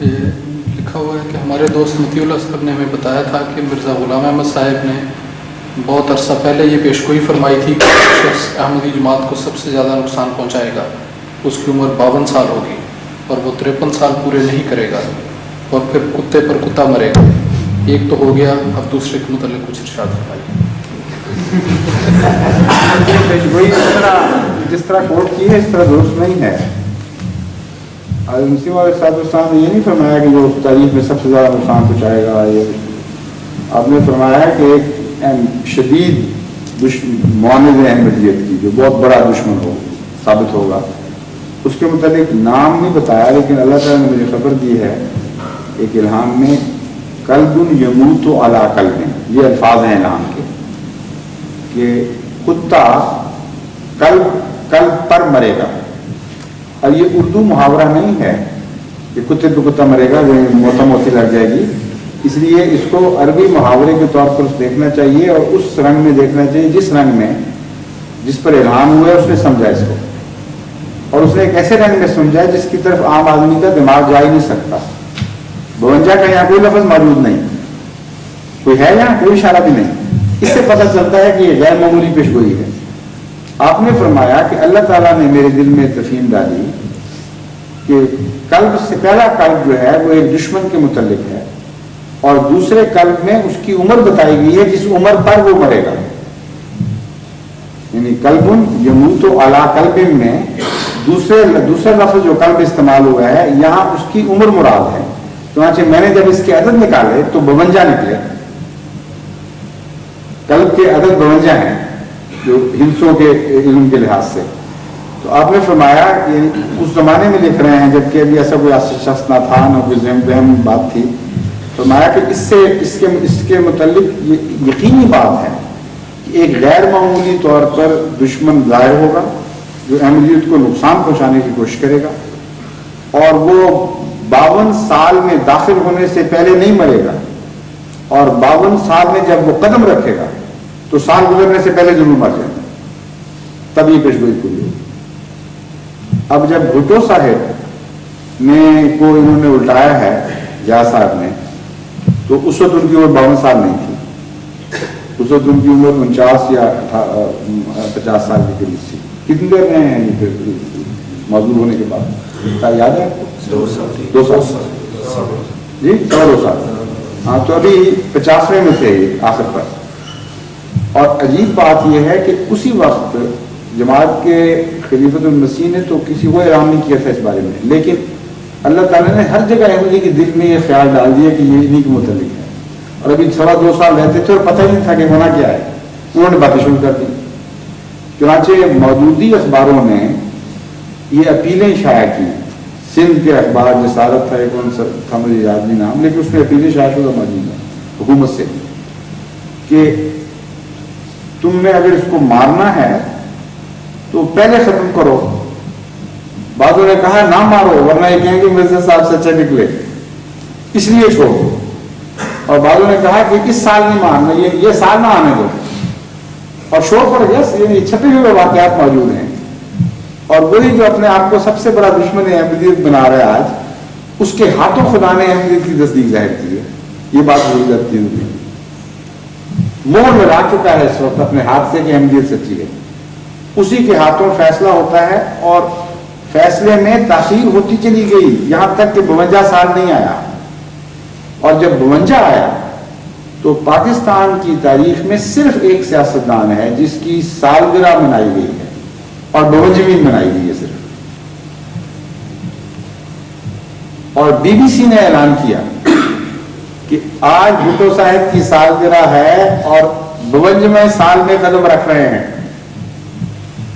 لکھا ہوا ہے کہ ہمارے دوست مطیع اللہ صاحب نے ہمیں بتایا تھا کہ مرزا غلام احمد صاحب نے بہت عرصہ پہلے یہ پیشگوئی فرمائی تھی کہ شخص احمدی جماعت کو سب سے زیادہ نقصان پہنچائے گا اس کی عمر 52 سال ہوگی اور وہ 53 سال پورے نہیں کرے گا اور پھر کتے پر کتا مرے گا. ایک تو ہو گیا, اب دوسرے کے متعلق کچھ ارشاد فرمائیے. پیشگوئی جس طرح کوٹ کی ہے اس طرح درست نہیں ہے. مسلم علیہ السلام نے یہ نہیں فرمایا کہ جو اس تاریخ میں سب سے زیادہ نقصان پہنچائے گا. یہ آپ نے فرمایا ہے کہ ایک شدید معاند احمدیت کی جو بہت بڑا دشمن ہو ثابت ہوگا, اس کے متعلق نام نہیں بتایا, لیکن اللہ تعالیٰ نے مجھے خبر دی ہے ایک الہام میں قلب یموت علی قلب, یہ الفاظ ہیں الہام کے کہ کتا قلب پر مرے گا. اور یہ اردو محاورہ نہیں ہے کہ کتے پہ کتا مرے گا, موتا موتی لگ جائے گی. اس لیے اس کو عربی محاورے کے طور پر دیکھنا چاہیے اور اس رنگ میں دیکھنا چاہیے جس رنگ میں جس پر الہام ہوا ہے اس نے سمجھا اس کو, اور اس نے ایک ایسے رنگ میں سمجھا ہے جس کی طرف عام آدمی کا دماغ جا ہی نہیں سکتا. 52 کا یہاں کوئی لفظ موجود نہیں, کوئی ہے یہاں کوئی اشارہ بھی نہیں. اس سے پتہ چلتا ہے کہ یہ غیر معمولی پیشگوئی ہے. آپ نے فرمایا کہ اللہ تعالیٰ نے میرے دل میں تفہیم ڈالی کہ قلب سے پہلا قلب جو ہے وہ ایک دشمن کے متعلق ہے, اور دوسرے قلب میں اس کی عمر بتائی گئی ہے جس عمر پر وہ مرے گا. یعنی قلب یموت علی قلب میں دوسرا لفظ جو قلب استعمال ہوا ہے یہاں اس کی عمر مراد ہے. چنانچہ میں نے جب اس کے عدد نکالے تو 52 نکلے. قلب کے عدد 52 ہیں جو ہندسوں کے علم کے لحاظ سے. تو آپ نے فرمایا کہ اس زمانے میں لکھ رہے ہیں جبکہ ابھی ایسا کوئی شخص نہ تھا, نہ کوئی ذہن بہم بات تھی. فرمایا کہ اس کے متعلق یہ یقینی بات ہے کہ ایک غیر معمولی طور پر دشمن ظاہر ہوگا جو احمدیت کو نقصان پہنچانے کی کوشش کرے گا, اور وہ 52 سال میں داخل ہونے سے پہلے نہیں مرے گا, اور 52 سال میں جب وہ قدم رکھے گا تو سال گزرنے سے پہلے ضرور مر جائے گا. تب یہ پیشگوئی پوری ہوگی. اب جب بھٹو صاحب نے کو انہوں نے الٹایا ہے جہاز صاحب نے, تو اس وقت ان کی عمر 52 سال نہیں تھی. اس وقت ان کی عمر 49 یا 50 سال کے قریب تھی. کتنی دیر رہے ہیں یہ موجود ہونے کے بعد یاد ہے؟ 2 سال جی 2 سال. ہاں تو ابھی 50ویں میں تھے آخر پر. اور عجیب بات یہ ہے کہ اسی وقت جماعت کے خلیفۃ المسیح نے تو کسی کو اعلان نہیں کیا تھا اس بارے میں, لیکن اللہ تعالیٰ نے ہر جگہ احمدی کے دل میں یہ خیال ڈال دیا کہ یہ انہیں کے متعلق ہے. اور ابھی 2.25 سال رہتے تھے اور پتہ ہی نہیں تھا کہ ہونا کیا ہے, انہوں نے باتیں شروع کر دی. چنانچہ موجودی اخباروں نے یہ اپیلیں شائع کی. سندھ کے اخبار جسارت تھا, کون سا تھا مجھے یاد نہیں نام, لیکن اس میں اپیلیں شائع شدہ موجود ہیں حکومت سے کہ تم نے اگر اس کو مارنا ہے تو پہلے ختم کرو. بعضوں نے کہا نہ مارو ورنہ یہ کہیں گے مرزا صاحب سچے نکلے, اس لیے چھوڑو. اور بعضوں نے کہا کہ اس سال نہیں مارنا, یہ سال نہ آنے دو. اور شور پڑ گیا. یہ چھپے ہوئے واقعات موجود ہیں. اور وہی جو اپنے آپ کو سب سے بڑا دشمن احمدیت بنا رہا ہے آج, اس کے ہاتھوں خدا نے احمدیت کی تصدیق ظاہر کی ہے. یہ بات ہو جاتی ہے. مہر لگا چکا ہے اس وقت اپنے ہاتھ سے کہ احمدیت سچی ہے. اسی کے ہاتھوں فیصلہ ہوتا ہے, اور فیصلے میں تاخیر ہوتی چلی گئی یہاں تک کہ 52 سال نہیں آیا. اور جب 52 آیا تو پاکستان کی تاریخ میں صرف ایک سیاستدان ہے جس کی سالگرہ منائی گئی ہے, اور 52ویں منائی گئی ہے صرف. اور BBC نے اعلان کیا کہ آج بھٹو صاحب کی سالگرہ ہے اور 52ویں سال میں قدم رکھ رہے ہیں.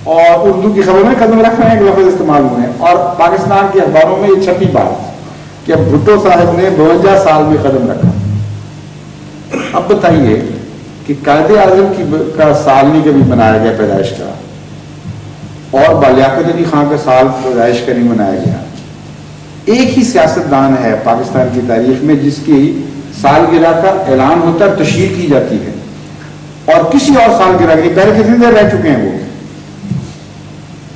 اور اردو کی خبر میں قدم رکھ رہے ہیں لفظ استعمال ہوئے ہیں, اور پاکستان کے اخباروں میں یہ چھپی بات کہ اب بھٹو صاحب نے 52 سال میں قدم رکھا. اب بتائیے کہ قائد اعظم کا سال نہیں کبھی منایا گیا پیدائش کا, اور بالیاقت علی خان کا سال پیدائش کا نہیں منایا گیا. ایک ہی سیاستدان ہے پاکستان کی تاریخ میں جس کی سالگرہ کا اعلان ہوتا ہے, تشہیر کی جاتی ہے, اور کسی اور سالگرہ کی. پہلے کتنی دیر رہ چکے ہیں وہ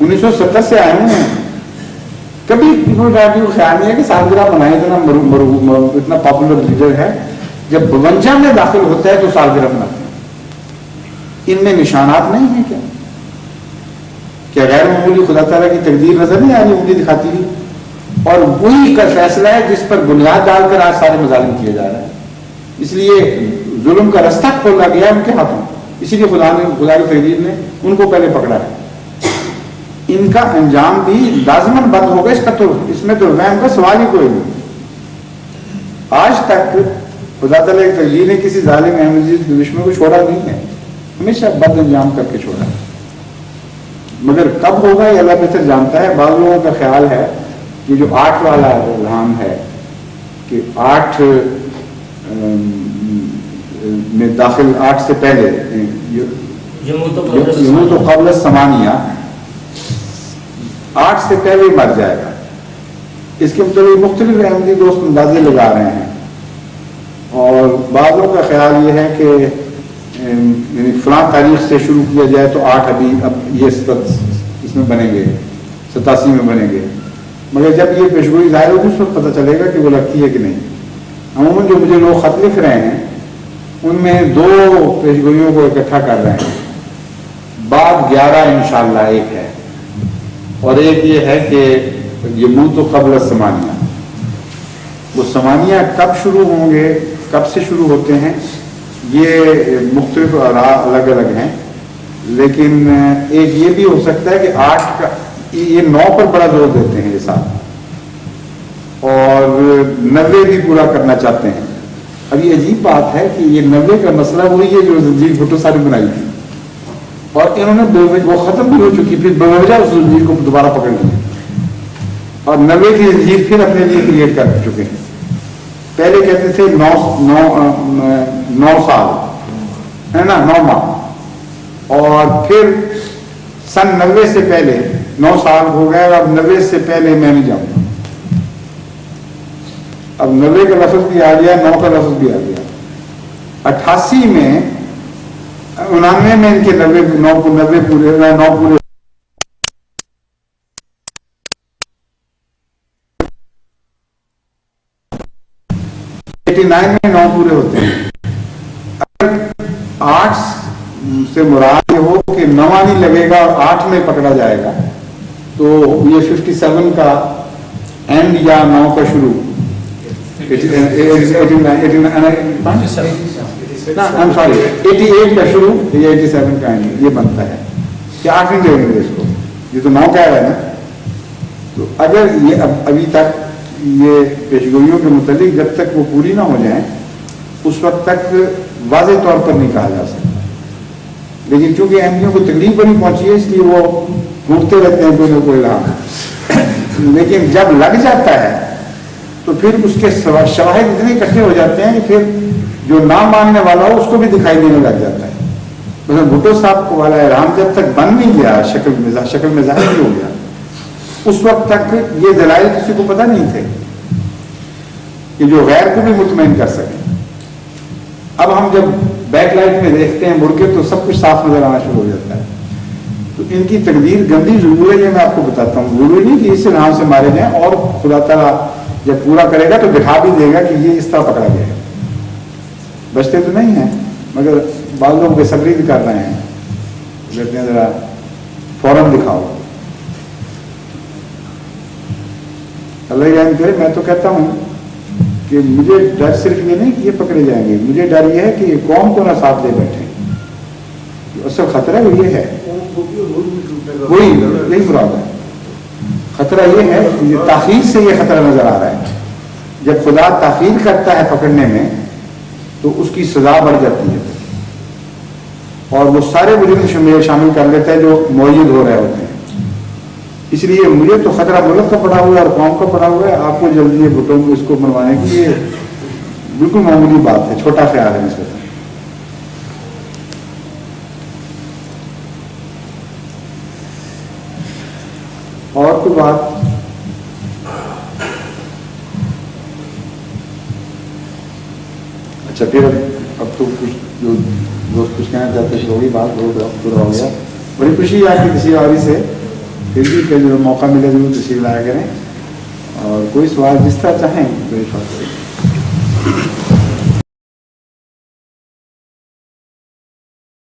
1970 سے آئے ہیں, کبھی پیپل پارٹی کو خیال نہیں ہے کہ سالگرہ منائے، اتنا پاپولر لیڈر ہے، جب 52 میں داخل ہوتا ہے تو سالگرہ مناتے ہیں۔ ان میں نشانات نہیں ہیں کیا؟ کیا غیر معمولی خدا تعالیٰ کی تقدیر نظر نہیں آ رہی، انگلی دکھاتی ہوئی؟ اور وہی کا فیصلہ ہے جس پر بنیاد ڈال کر آج سارے مظالم کیے جا رہے ہیں۔ اس لیے ظلم کا رستہ کھولا گیا ان کے ہاتھوں، اسی لیے خدا کی تقدیر نے ان کو پہلے پکڑا ہے۔ ان کا انجام بھی لازماً بند ہوگا، اس میں تو وہم کا سوال ہی کوئی نہیں۔ آج تک خدا تعالیٰ کی تقدیر نے کسی ظالم احمدی دشمن کو چھوڑا نہیں ہے، ہمیشہ بد انجام کر کے چھوڑا ہے۔ مگر کب ہوگا یہ اللہ بہتر جانتا ہے۔ بعض لوگوں کا خیال ہے کہ جو 8 والا الہام ہے کہ 8 میں داخل، 8 سے پہلے یموت و قبل الثمانیہ، 8 سے پہلے مر جائے گا۔ اس کے مطابق مختلف احمدی دوست اندازے لگا رہے ہیں، اور بعضوں کا خیال یہ ہے کہ یعنی فلاں تاریخ سے شروع کیا جائے تو 8 اب یہ اس میں بنیں گے، 87 میں بنیں گے، مگر جب یہ پیشگوئی ظاہر ہوگی اس وقت پتہ چلے گا کہ وہ لگتی ہے کہ نہیں۔ عموماً جو مجھے لوگ خط لکھ رہے ہیں ان میں 2 پیشگوئیوں کو اکٹھا کر رہے ہیں، بعد 11 انشاءاللہ ایک ہے، اور ایک یہ ہے کہ یموت و قبل الثمانیہ۔ وہ ثمانیہ کب شروع ہوں گے، کب سے شروع ہوتے ہیں، یہ مختلف الگ الگ ہیں، لیکن ایک یہ بھی ہو سکتا ہے کہ 8 کا، یہ 9 پر بڑا زور دیتے ہیں یہ ساتھ، اور 90 بھی پورا کرنا چاہتے ہیں۔ اب یہ عجیب بات ہے کہ یہ 90 کا مسئلہ وہی ہے جو زنجیر بھٹو ساری بنائی تھی، اور انہوں نے وہ ختم بھی ہو چکی، پھر بوجہ اس زنجیر کو دوبارہ پکڑ لیا، اور 90 کی زنجیر پھر اپنے لیے کریٹ کر چکے ہیں۔ پہلے کہتے تھے 9 سال ہے نا، 9 ماہ، اور پھر سن 90 سے پہلے 9 سال ہو گئے، اب 90 سے پہلے میں نہیں جاؤں گا۔ اب 90 کا لفظ بھی آ گیا، 9 کا لفظ بھی آ گیا۔ 88 میں 99 میں ان کے 9 پورے 89 میں 9 پورے ہوتے ہیں۔ اگر 8 سے مراد یہ ہو کہ 9 نہیں لگے گا اور 8 میں پکڑا جائے گا تو یہ 57 کا اینڈ یا 9 کا شروع، 88 کا شروع، یہ 87 کا اینڈ، یہ بنتا ہے کہ 8 نہیں لگیں گے اس کو، یہ تو 9 کہہ رہا ہے نا۔ تو اگر یہ ابھی تک یہ پیشگوئیوں کے متعلق جب تک وہ پوری نہ ہو جائیں اس وقت تک واضح طور پر نہیں کہا جا سکتا، لیکن چونکہ احمدیوں کو تکلیف بڑی پہنچی ہے اس لیے وہ ڈھونڈتے رہتے ہیں کوئی نہ کوئی الہام، لیکن جب لگ جاتا ہے تو پھر اس کے شواہد اتنے اکٹھے ہو جاتے ہیں کہ پھر جو نہ ماننے والا ہو اس کو بھی دکھائی دینے لگ جاتا ہے۔ مثلا بھٹو صاحب کو والا الہام جب تک بن نہیں گیا، شکل میں ظاہر نہیں ہو گیا، اس وقت تک یہ دلائل کسی کو پتہ نہیں تھے کہ جو غیر کو بھی مطمئن کر سکیں۔ اب ہم جب بیک لائٹ میں دیکھتے ہیں مڑ کے تو سب کچھ صاف نظر آنا شروع ہو جاتا ہے۔ تو ان کی تقدیر گندی ضرور ہے، یہ میں آپ کو بتاتا ہوں، ضروری نہیں کہ اس الہام سے مارے جائیں، اور خدا تعالیٰ جب پورا کرے گا تو دکھا بھی دے گا کہ یہ اس طرح پکڑا گیا ہے۔ بچتے تو نہیں ہیں، مگر بعض لوگ بے صبری بھی کر رہے ہیں، کہتے ہیں ذرا فوراً دکھاؤ۔ اللہ رحم کرے۔ میں تو کہتا ہوں کہ مجھے ڈر صرف یہ نہیں کہ یہ پکڑے جائیں گے، مجھے ڈر یہ ہے کہ یہ قوم کو نہ ساتھ لے بیٹھے، اصل خطرہ یہ ہے، وہی یہی مراد ہے۔ خطرہ یہ ہے کہ یہ تاخیر سے یہ خطرہ نظر آ رہا ہے، جب خدا تاخیر کرتا ہے پکڑنے میں تو اس کی سزا بڑھ جاتی ہے، اور وہ سارے مجرم شامل کر لیتا ہے جو معید ہو رہے ہوتے ہیں۔ اس لیے مجھے تو خطرہ ملک کا پڑا ہوا ہے اور قوم کا پڑا ہوا ہے، آپ کو جلدی بھٹو کو اس کو منوانے کی یہ بالکل معمولی بات ہے، چھوٹا خیال ہے اس وقت۔ اور کوئی بات؟ اچھا پھر اب تو کچھ جو دوست کچھ کہنا چاہتے ہیں ہوگی بات، پورا ہو گیا۔ بڑی خوشی ہے آپ کی تشریف آوری سے، پھر بھی جو موقع ملے ضرور تشریف لایا کریں۔ اور کوئی سوال جس طرح چاہیں کوئی سوال